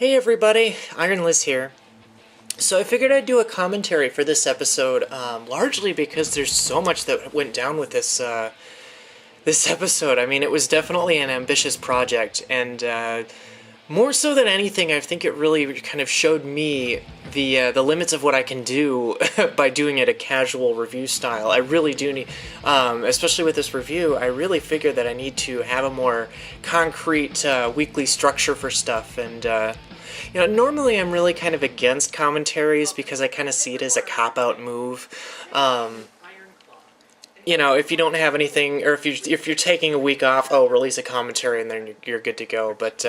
Hey everybody, Iron Liz here. So I figured I'd do a commentary for this episode, largely because there's so much that went down with this episode. I mean, it was definitely an ambitious project, and more so than anything, I think it really kind of showed me the limits of what I can do by doing it a casual review style. I really do need, especially with this review, I really figured that I need to have a more concrete weekly structure for stuff, and normally I'm really kind of against commentaries because I kind of see it as a cop-out move. If you don't have anything, or if you're taking a week off, release a commentary and then you're good to go. But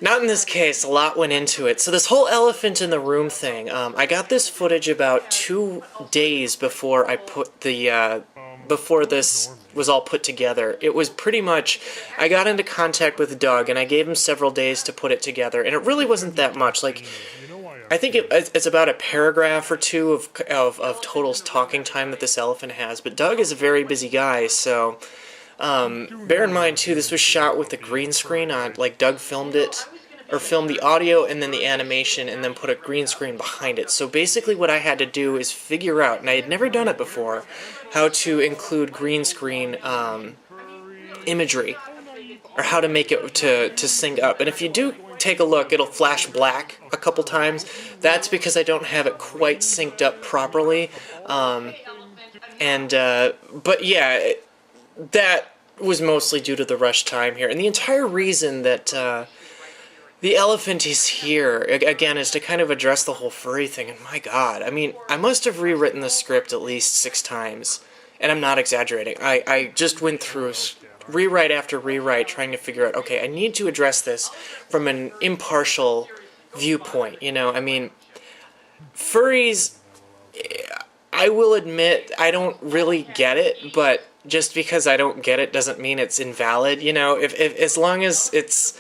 not in this case. A lot went into it. So this whole elephant in the room thing, I got this footage about 2 days before I put the before this was all put together. It was pretty much, I got into contact with Doug and I gave him several days to put it together, and it really wasn't that much. Like, I think it's about a paragraph or two of total talking time that this elephant has, but Doug is a very busy guy, so bear in mind too, this was shot with a green screen on, like, Doug filmed it, or filmed the audio and then the animation and then put a green screen behind it. So basically what I had to do is figure out, and I had never done it before, how to include green screen imagery, or how to make it to sync up. And if you do take a look, it'll flash black a couple times. That's because I don't have it quite synced up properly. But yeah, that was mostly due to the rush time here. And the entire reason that the elephant is here, again, is to kind of address the whole furry thing, and my god, I mean, I must have rewritten the script at least 6 times, and I'm not exaggerating. I just went through rewrite after rewrite trying to figure out, okay, I need to address this from an impartial viewpoint, I mean, furries, I will admit, I don't really get it, but just because I don't get it doesn't mean it's invalid, if as long as it's,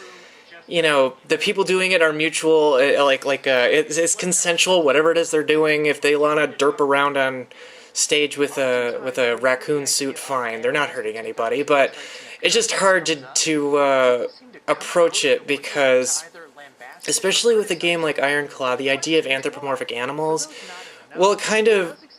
the people doing it are mutual, it's consensual, whatever it is they're doing. If they want to derp around on stage with a raccoon suit, fine. They're not hurting anybody, but it's just hard to approach it because, especially with a game like Ironclaw, the idea of anthropomorphic animals, well,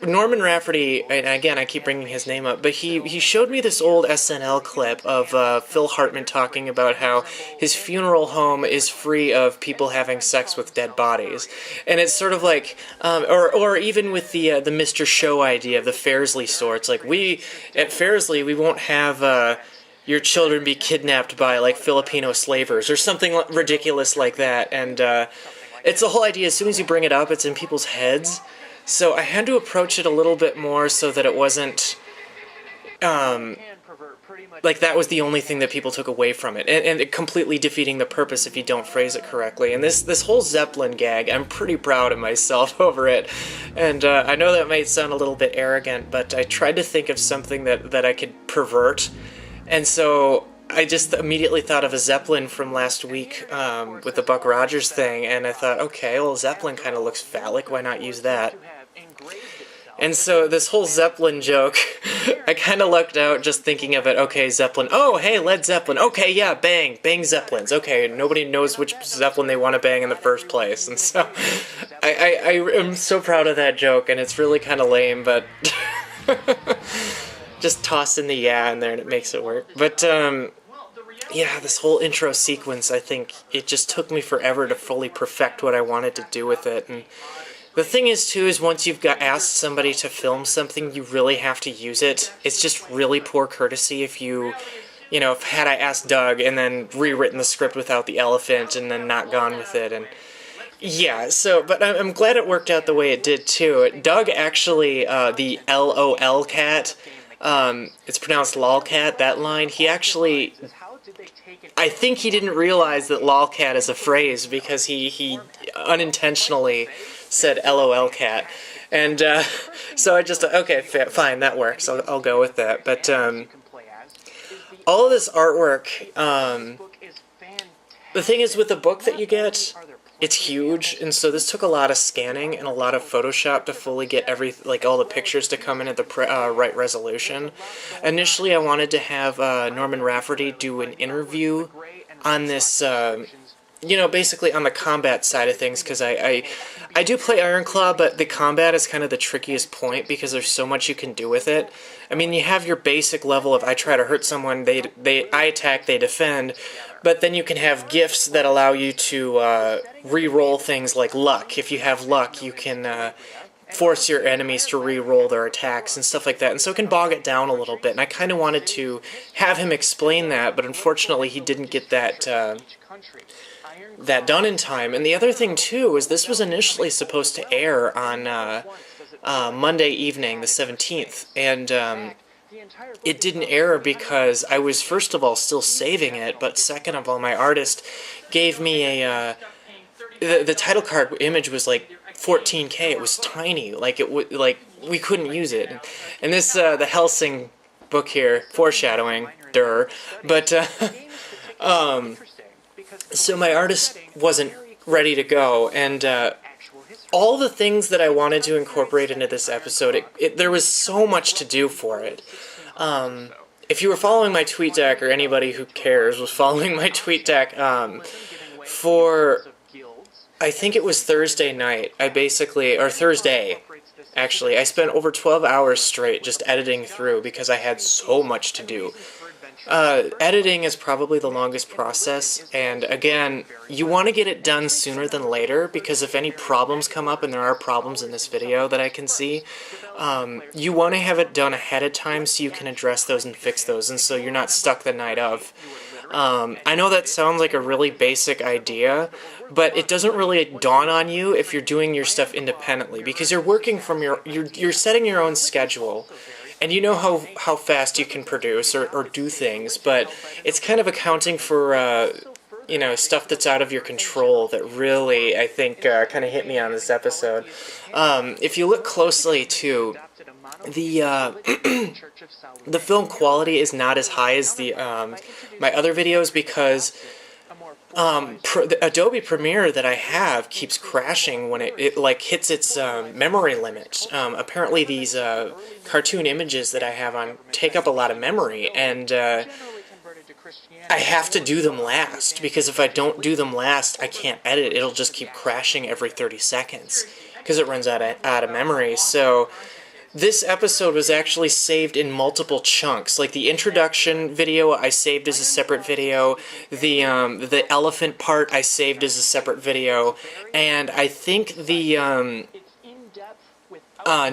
Norman Rafferty, and again, I keep bringing his name up, but he showed me this old SNL clip of Phil Hartman talking about how his funeral home is free of people having sex with dead bodies. And it's sort of like, or even with the Mr. Show idea of the Fairsley sort. It's like, at Fairsley, we won't have your children be kidnapped by, like, Filipino slavers, or something ridiculous like that. And it's the whole idea, as soon as you bring it up, it's in people's heads. So I had to approach it a little bit more so that it wasn't, like that was the only thing that people took away from it, and it completely defeating the purpose if you don't phrase it correctly. And this whole Zeppelin gag, I'm pretty proud of myself over it, and I know that might sound a little bit arrogant, but I tried to think of something that I could pervert, and so I just immediately thought of a Zeppelin from last week with the Buck Rogers thing, and I thought, okay, well, Zeppelin kind of looks phallic, why not use that? And so this whole Zeppelin joke, I kind of lucked out just thinking of it, okay, Zeppelin, oh, hey, Led Zeppelin, okay, yeah, bang Zeppelins, okay, nobody knows which Zeppelin they want to bang in the first place, and so I am so proud of that joke, and it's really kind of lame, but just toss in the yeah in there and it makes it work. But yeah, this whole intro sequence, I think it just took me forever to fully perfect what I wanted to do with it. And the thing is, too, is once you've asked somebody to film something, you really have to use it. It's just really poor courtesy if had I asked Doug and then rewritten the script without the elephant and then not gone with it. And yeah, but I'm glad it worked out the way it did, too. Doug actually, the LOL cat, it's pronounced lolcat, that line, he actually, I think he didn't realize that lolcat is a phrase because he unintentionally said LOL cat. And so I just, okay, fine, that works, I'll go with that. But all of this artwork, the thing is with the book that you get, it's huge, and so this took a lot of scanning and a lot of Photoshop to fully get all the pictures to come in at the right resolution. Initially, I wanted to have Norman Rafferty do an interview on this you know, basically on the combat side of things, because I do play Ironclaw, but the combat is kind of the trickiest point because there's so much you can do with it. I mean, you have your basic level of I try to hurt someone, I attack, they defend, but then you can have gifts that allow you to re-roll things like luck. If you have luck, you can force your enemies to re-roll their attacks and stuff like that, and so it can bog it down a little bit, and I kind of wanted to have him explain that, but unfortunately he didn't get that done in time. And the other thing too is this was initially supposed to air on Monday evening, the 17th, and it didn't air because I was, first of all, still saving it, but second of all, my artist gave me a the title card image was like 14K. It was tiny, like we couldn't use it. And this the Helsing book here, foreshadowing, but so my artist wasn't ready to go, and all the things that I wanted to incorporate into this episode, there was so much to do for it. If you were following my tweet deck, or anybody who cares was following my tweet deck, for, I think it was Thursday night, or Thursday, actually, I spent over 12 hours straight just editing through because I had so much to do. Editing is probably the longest process, and again, you want to get it done sooner than later, because if any problems come up, and there are problems in this video that I can see, you want to have it done ahead of time so you can address those and fix those, and so you're not stuck the night of. I know that sounds like a really basic idea, but it doesn't really dawn on you if you're doing your stuff independently, because you're working from you're setting your own schedule. And you know how fast you can produce or do things, but it's kind of accounting for, you know, stuff that's out of your control that really, I think, kind of hit me on this episode. If you look closely, too, the the film quality is not as high as the my other videos because the Adobe Premiere that I have keeps crashing when it like hits its memory limit. Apparently these cartoon images that I have on take up a lot of memory, and I have to do them last, because if I don't do them last, I can't edit. It'll just keep crashing every 30 seconds because it runs out of memory. So this episode was actually saved in multiple chunks. Like the introduction video I saved as a separate video, the elephant part I saved as a separate video, and I think the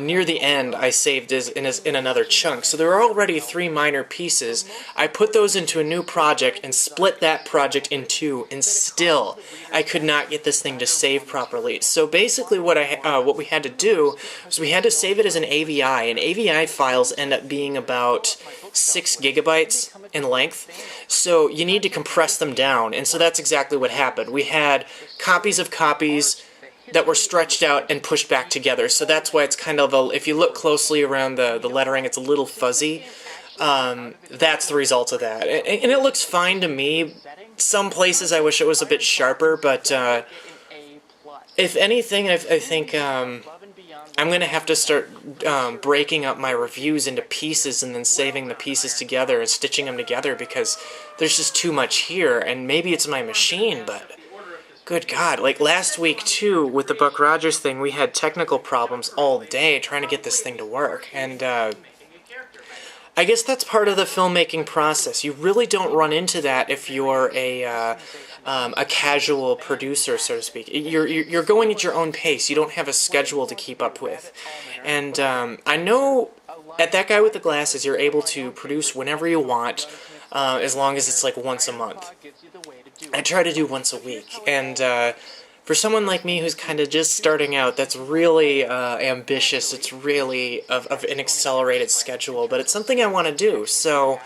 near the end I saved in another chunk. So there are already 3 minor pieces. I put those into a new project and split that project in 2, and still I could not get this thing to save properly. So basically what we had to do was we had to save it as an AVI, and AVI files end up being about 6 gigabytes in length, so you need to compress them down, and so that's exactly what happened. We had copies of copies that were stretched out and pushed back together, so that's why it's kind of if you look closely around the lettering, it's a little fuzzy. That's the result of that, and it looks fine to me. Some places I wish it was a bit sharper, but if anything, I think I'm going to have to start breaking up my reviews into pieces and then saving the pieces together and stitching them together, because there's just too much here, and maybe it's my machine, but good God, like last week too, with the Buck Rogers thing, we had technical problems all day trying to get this thing to work, and I guess that's part of the filmmaking process. You really don't run into that if you're a casual producer, so to speak. You're going at your own pace. You don't have a schedule to keep up with, and I know at That Guy with the Glasses, you're able to produce whenever you want, as long as it's like once a month. I try to do once a week, and for someone like me who's kind of just starting out, that's really ambitious. It's really of an accelerated schedule, but it's something I want to do, so,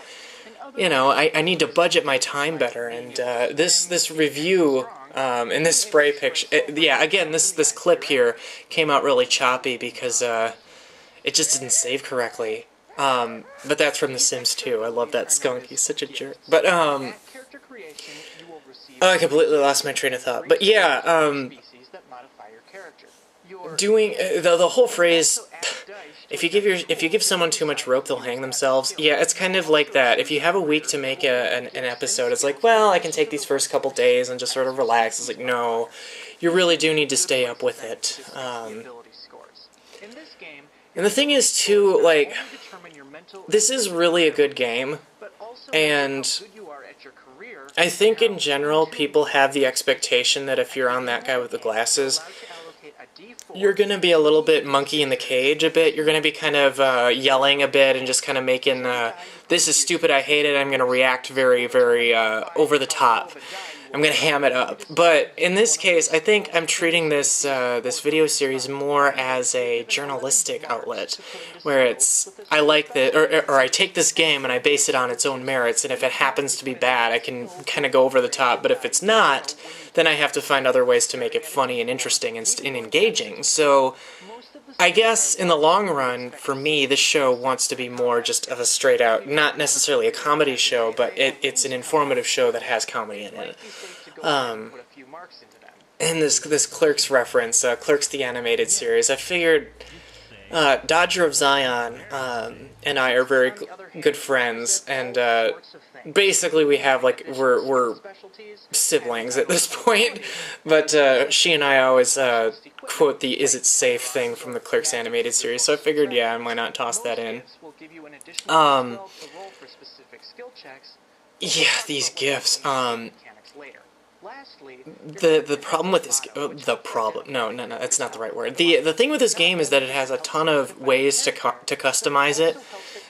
you know, I need to budget my time better, and this review and this spray picture, yeah, again, this clip here came out really choppy because it just didn't save correctly. But that's from The Sims 2. I love that skunk. He's such a jerk. But I completely lost my train of thought. But yeah, doing the whole phrase, if you give someone too much rope, they'll hang themselves. Yeah, it's kind of like that. If you have a week to make an episode, it's like, well, I can take these first couple days and just sort of relax. It's like, no, you really do need to stay up with it. And the thing is, too, like, this is really a good game, and I think in general people have the expectation that if you're on that guy with the glasses, you're going to be a little bit monkey in the cage a bit. You're going to be kind of yelling a bit and just kind of making, this is stupid, I hate it, I'm going to react very, very over the top. I'm going to ham it up. But in this case, I think I'm treating this this video series more as a journalistic outlet, where it's, I like the, or I take this game and I base it on its own merits, and if it happens to be bad, I can kind of go over the top, but if it's not, then I have to find other ways to make it funny and interesting and engaging. So I guess in the long run, for me, this show wants to be more just of a straight out, not necessarily a comedy show, but it's an informative show that has comedy in it. And this Clerks reference, Clerks the animated series, I figured Dodger of Zion and I are very good friends, and basically we have, like, we're siblings at this point, but she and I always quote the "is it safe" thing from the Clerks animated series, so I figured, yeah, why not toss that in. Yeah, these GIFs, the problem with this, no, that's not the right word. The thing with this game is that it has a ton of ways to customize it,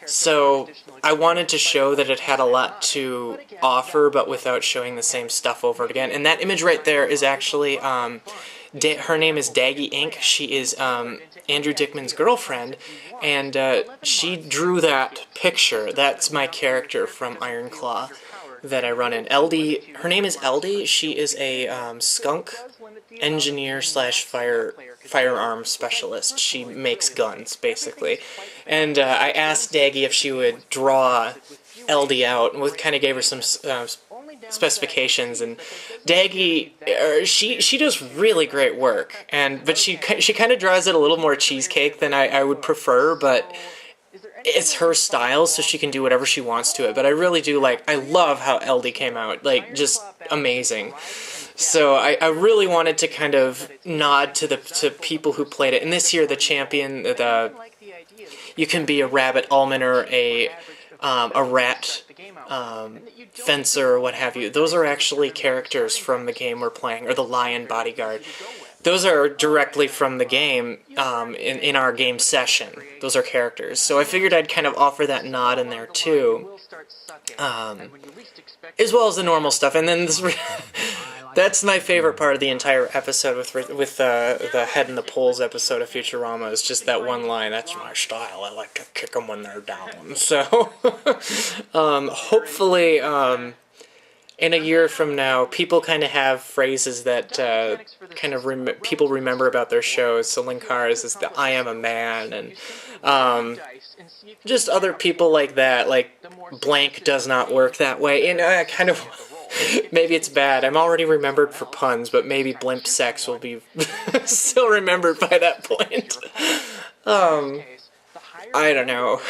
so I wanted to show that it had a lot to offer, but without showing the same stuff over again. And that image right there is actually, her name is Daggy Inc. She is Andrew Dickman's girlfriend, and she drew that picture. That's my character from Ironclaw that I run in. LD, her name is LD. She is a skunk engineer slash firearm specialist. She makes guns, basically. And I asked Daggy if she would draw LD out, and we kind of gave her some specifications, and Daggy, she does really great work, but she kind of draws it a little more cheesecake than I would prefer, but it's her style, so she can do whatever she wants to it. But I really do I love how LD came out, like, just amazing. So I really wanted to kind of nod to people who played it. And this year, the champion, you can be a rabbit almoner, a rat fencer, or what have you. Those are actually characters from the game we're playing, or the lion bodyguard. Those are directly from the game, in our game session. Those are characters. So I figured I'd kind of offer that nod in there too, as well as the normal stuff. And then this that's my favorite part of the entire episode with the Head and the Poles episode of Futurama, is just that one line, "That's my style, I like to kick them when they're down." So, hopefully, in a year from now, people kind of have phrases that kind of people remember about their shows. So Linkars is the "I am a man," and just other people like that, like blank does not work that way. And I kind of, maybe it's bad. I'm already remembered for puns, but maybe blimp sex will be still remembered by that point. I don't know.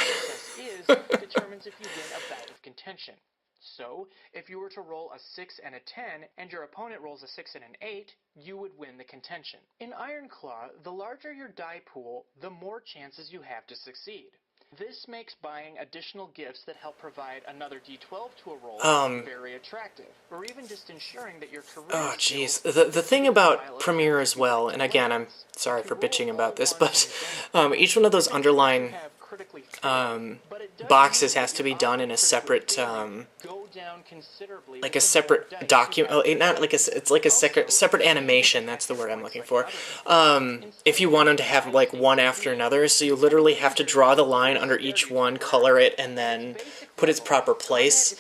So, if you were to roll a 6 and a 10, and your opponent rolls a 6 and an 8, you would win the contention. In Ironclaw, the larger your die pool, the more chances you have to succeed. This makes buying additional gifts that help provide another D12 to a roll very attractive, or even just ensuring that your career... Oh, jeez. The thing about Premiere as well, and again, I'm sorry for bitching about this, but each one of those underline boxes has to be done in a separate, like a separate document, not like it's like a separate animation, that's the word I'm looking for, if you want them to have, like, one after another, so you literally have to draw the line under each one, color it, and then put its proper place.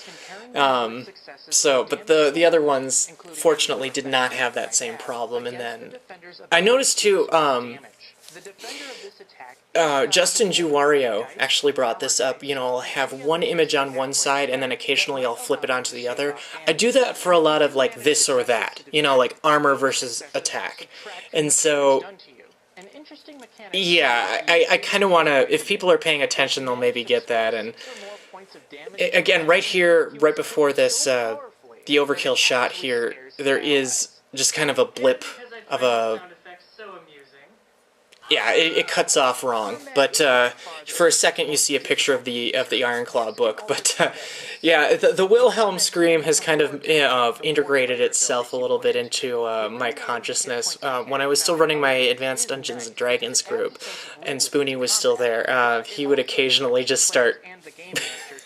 But the other ones, fortunately, did not have that same problem, and then I noticed, too, Justin Juwario actually brought this up. You know, I'll have one image on one side, and then occasionally I'll flip it onto the other. I do that for a lot of, like, this or that. You know, like armor versus attack. And so interesting mechanic. Yeah, I kind of want to, if people are paying attention, they'll maybe get that. And again, right here, right before this, the overkill shot here, there is just kind of a blip of a... Yeah, it cuts off wrong, but for a second you see a picture of the Ironclaw book. But yeah, the Wilhelm scream has kind of integrated itself a little bit into my consciousness. When I was still running my Advanced Dungeons and Dragons group, and Spoonie was still there, he would occasionally just start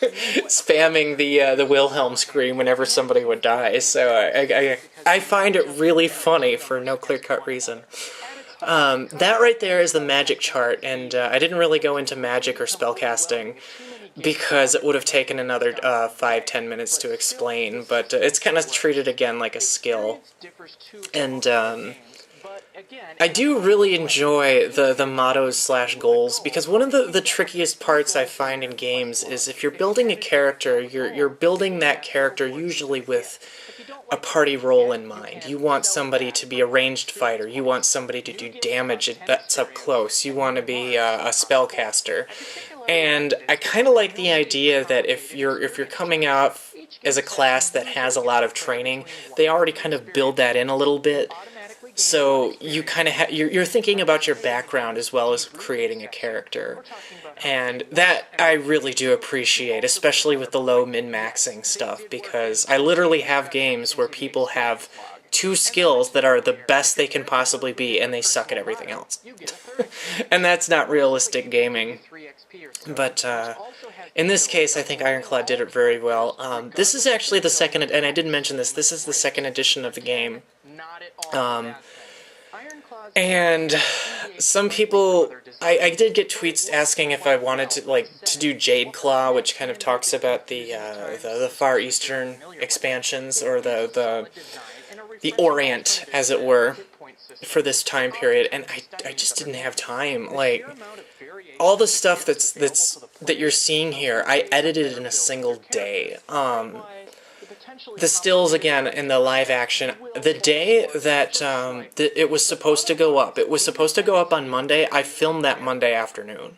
spamming the Wilhelm scream whenever somebody would die. So I find it really funny for no clear-cut reason. That right there is the magic chart, and I didn't really go into magic or spellcasting because it would have taken another 5-10 minutes to explain, but it's kind of treated again like a skill. And I do really enjoy the mottos / goals, because one of the trickiest parts I find in games is if you're building a character, you're building that character usually with a party role in mind. You want somebody to be a ranged fighter. You want somebody to do damage that's up close. You want to be a spellcaster. And I kind of like the idea that if you're coming out as a class that has a lot of training, they already kind of build that in a little bit. So you kind of you're thinking about your background as well as creating a character. And that I really do appreciate, especially with the low min-maxing stuff, because I literally have games where people have 2 skills that are the best they can possibly be, and they suck at everything else. And that's not realistic gaming. But in this case, I think Ironclaw did it very well. This is actually the second, and I didn't mention this, this is the second edition of the game. And some people, I did get tweets asking if I wanted to do Jade Claw, which kind of talks about the Far Eastern expansions, or the Orient, as it were, for this time period, and I just didn't have time. Like, all the stuff that you're seeing here, I edited in a single day. The stills, again, in the live action, the day that it was supposed to go up, it was supposed to go up on Monday, I filmed that Monday afternoon.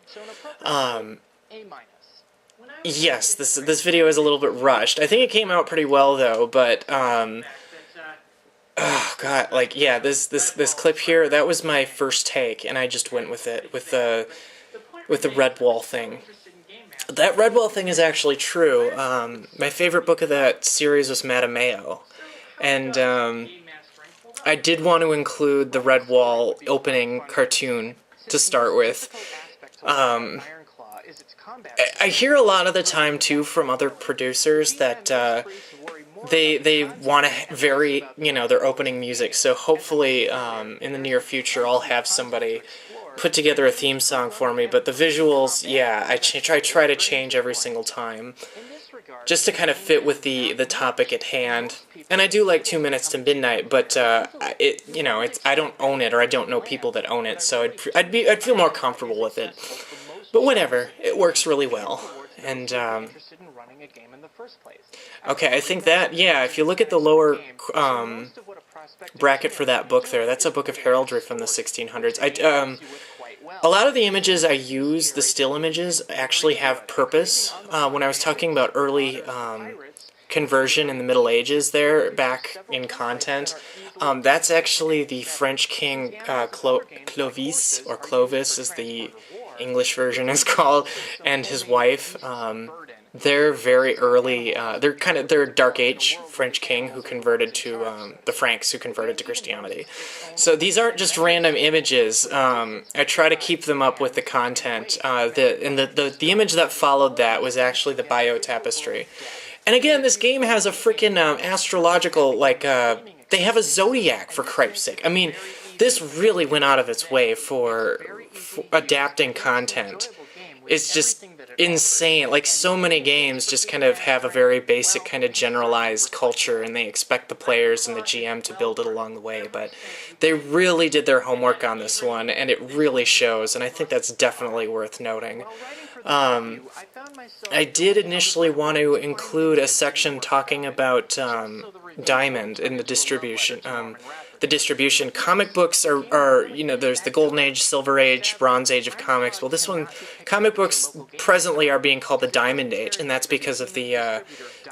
Yes, this video is a little bit rushed. I think it came out pretty well, though, but, oh god, like, yeah, this clip here, that was my first take, and I just went with it, with the red wall thing. That Redwall thing is actually true. My favorite book of that series was Matameo, and I did want to include the Redwall opening cartoon to start with. I hear a lot of the time, too, from other producers that they want to vary, their opening music, so hopefully in the near future I'll have somebody put together a theme song for me, but the visuals, yeah, I try to change every single time, just to kind of fit with the topic at hand. And I do like 2 Minutes to Midnight, but I don't own it, or I don't know people that own it, so I'd feel more comfortable with it. But whatever, it works really well. And okay, I think that, yeah, if you look at the lower bracket for that book there, that's a book of heraldry from the 1600s. A lot of the images I use, the still images, actually have purpose. When I was talking about early conversion in the Middle Ages there, back in content, that's actually the French king Clovis, or Clovis as the English version is called, and his wife. They're very early, they're a Dark Age French king who converted to, the Franks who converted to Christianity. So these aren't just random images. I try to keep them up with the content. The image that followed that was actually the Bayeux Tapestry. And again, this game has a freaking astrological, they have a zodiac, for Christ's sake. I mean, this really went out of its way for adapting content. It's just insane. Like, so many games just kind of have a very basic kind of generalized culture, and they expect the players and the GM to build it along the way, but they really did their homework on this one, and it really shows, and I think that's definitely worth noting. I did initially want to include a section talking about Diamond in the distribution, the distribution. Comic books are, you know, there's the Golden Age, Silver Age, Bronze Age of comics. Well, this one, comic books presently are being called the Diamond Age, and that's because of the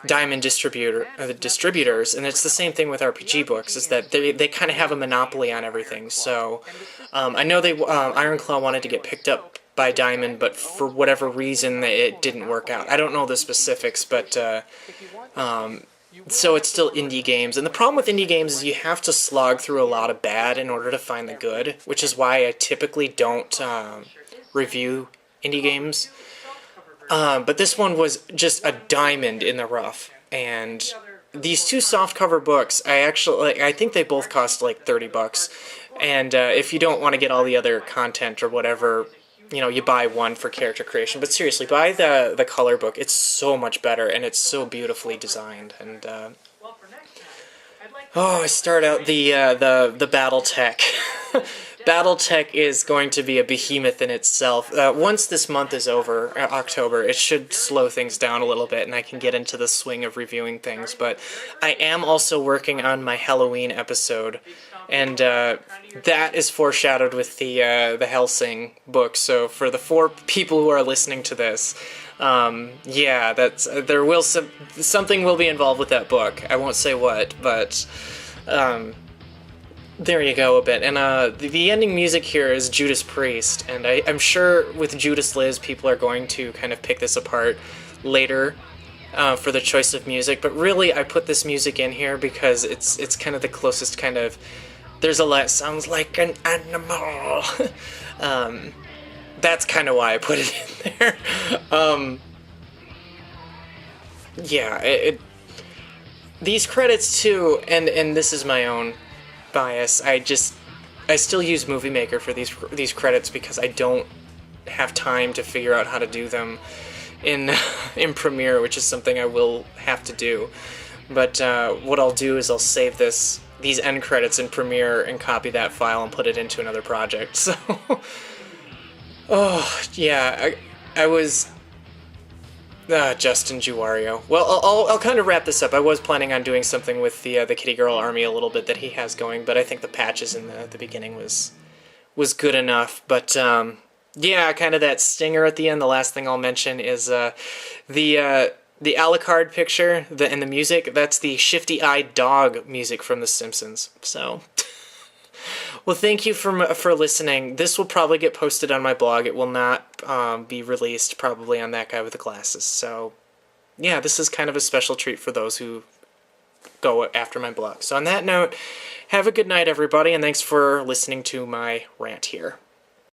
Diamond distributors, and it's the same thing with RPG books, is that they kind of have a monopoly on everything. So I know they Ironclaw wanted to get picked up by Diamond, but for whatever reason it didn't work out. I don't know the specifics, but so it's still indie games. And the problem with indie games is you have to slog through a lot of bad in order to find the good, which is why I typically don't review indie games. But this one was just a diamond in the rough. And these two softcover books, I think they both cost like $30. And if you don't want to get all the other content or whatever, you know, you buy one for character creation. But seriously, buy the color book. It's so much better, and it's so beautifully designed. And I start out the BattleTech. BattleTech is going to be a behemoth in itself. Once this month is over, October, it should slow things down a little bit, and I can get into the swing of reviewing things. But I am also working on my Halloween episode, and that is foreshadowed with the Hellsing book. So for the 4 people who are listening to this, yeah, something will be involved with that book. I won't say what, but there you go a bit. And the ending music here is Judas Priest, and I'm sure with Judas Lives, people are going to kind of pick this apart later for the choice of music. But really, I put this music in here because it's kind of the closest kind of. There's a lot sounds like an animal. That's kind of why I put it in there. Yeah, these credits too, and this is my own bias. I still use Movie Maker for these credits because I don't have time to figure out how to do them in Premiere, which is something I will have to do. But what I'll do is I'll save these end credits in Premiere and copy that file and put it into another project. So, oh yeah, I was Justin Juario. Well, I'll kind of wrap this up. I was planning on doing something with the Kitty Girl Army a little bit that he has going, but I think the patches in the beginning was good enough. But yeah, kind of that stinger at the end. The last thing I'll mention is the Alucard picture and the music. That's the shifty-eyed dog music from The Simpsons. So, well, thank you for listening. This will probably get posted on my blog. It will not be released probably on That Guy with the Glasses. So, yeah, this is kind of a special treat for those who go after my blog. So on that note, have a good night, everybody, and thanks for listening to my rant here.